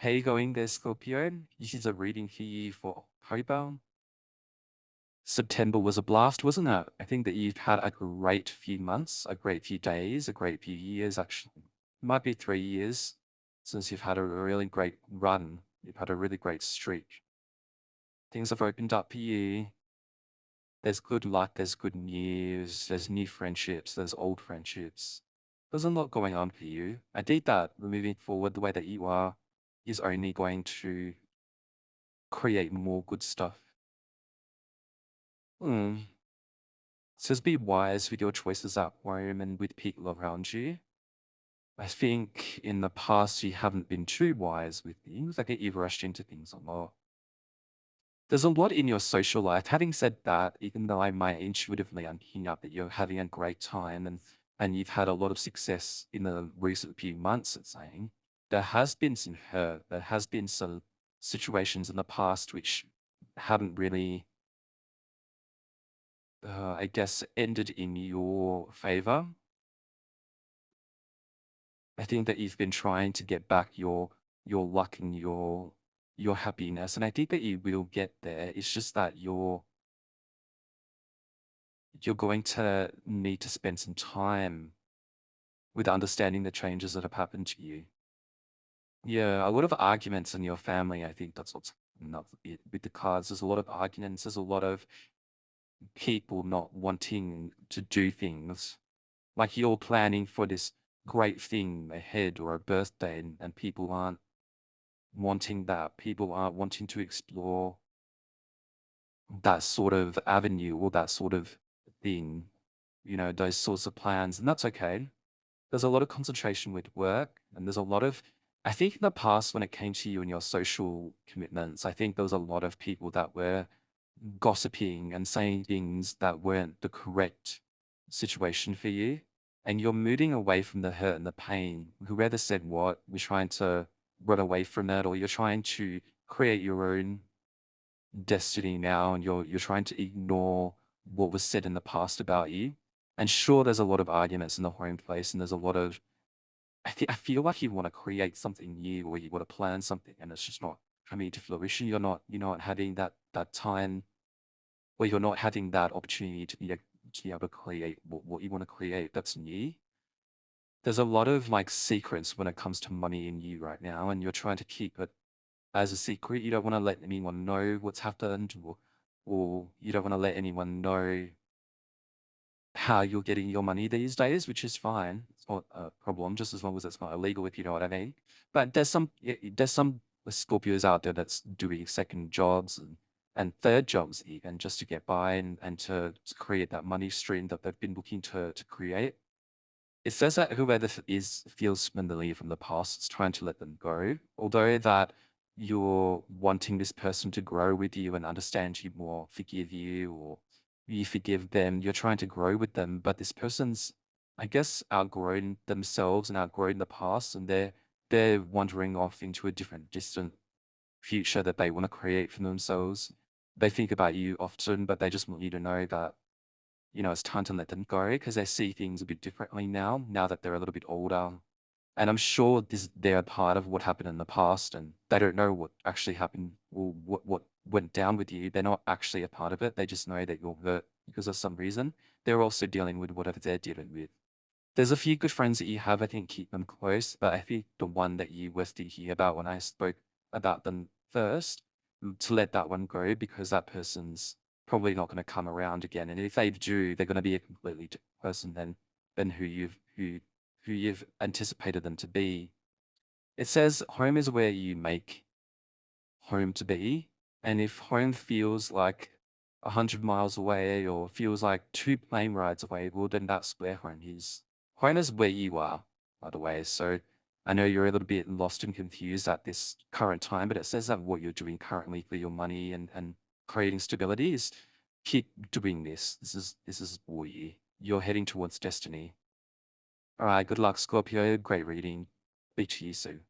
How you going there, Scorpio? This is a reading for you for October. September was a blast, wasn't it? I think that you've had a great few months, a great few days, a great few years, actually. Might be 3 years since you've had a really great run. You've had a really great streak. Things have opened up for you. There's good luck, there's good news, there's new friendships, there's old friendships. There's a lot going on for you. I think that moving forward, the way that you are is only going to create more good stuff. Hmm. Says be wise with your choices at home and with people around you. I think in the past you haven't been too wise with things. I think you've rushed into things a lot. There's a lot in your social life. Having said that, even though I might intuitively unhing up that you're having a great time and you've had a lot of success in the recent few months, it's saying, there has been some hurt. There has been some situations in the past which haven't really I guess, ended in your favor. I think that you've been trying to get back your luck and your happiness, and I think that you will get there. It's just that you're going to need to spend some time with understanding the changes that have happened to you. Yeah, a lot of arguments in your family. I think that's what's not it with the cards. There's a lot of arguments. There's a lot of people not wanting to do things. Like you're planning for this great thing ahead or a birthday and people aren't wanting that. People aren't wanting to explore that sort of avenue or that sort of thing, those sorts of plans. And that's okay. There's a lot of concentration with work and there's a lot of, I think in the past when it came to you and your social commitments, I think there was a lot of people that were gossiping and saying things that weren't the correct situation for you. And you're moving away from the hurt and the pain. Whoever said what, you're trying to run away from it, or you're trying to create your own destiny now, and you're trying to ignore what was said in the past about you. And sure, there's a lot of arguments in the home place, and there's a lot of I feel like you want to create something new or you want to plan something, and it's just not coming to fruition. You're not having that time where you're not having that opportunity to be able to create what you want to create that's new. There's a lot of like secrets when it comes to money in you right now, and you're trying to keep it as a secret. You don't want to let anyone know what's happened, or you don't want to let anyone know how you're getting your money these days, which is fine. It's not a problem, just as long as it's not illegal, if you know what I mean. But there's some Scorpios out there that's doing second jobs and third jobs even just to get by and to create that money stream that they've been looking to create. It says that whoever feels familiar from the past is trying to let them go. Although that you're wanting this person to grow with you and understand you more, forgive you, or you forgive them, you're trying to grow with them. But this person's, I guess, outgrown themselves and outgrown the past, and they're wandering off into a different, distant future that they want to create for themselves. They think about you often, but they just want you to know that it's time to let them go because they see things a bit differently now that they're a little bit older. And I'm sure they're a part of what happened in the past and they don't know what actually happened or what went down with you. They're not actually a part of it. They just know that you're hurt because of some reason. They're also dealing with whatever they're dealing with. There's a few good friends that you have, I think keep them close, but I think the one that you were thinking about when I spoke about them first, to let that one go because that person's probably not going to come around again. And if they do, they're going to be a completely different person than who you've anticipated them to be. It says home is where you make home to be. And if home feels like 100 miles away or feels like two plane rides away, well, then that's where home is. Home is where you are, by the way. So I know you're a little bit lost and confused at this current time, but it says that what you're doing currently for your money and creating stability is keep doing this. This is for you. You're heading towards destiny. All right, good luck, Scorpio. Great reading. Speak to you soon.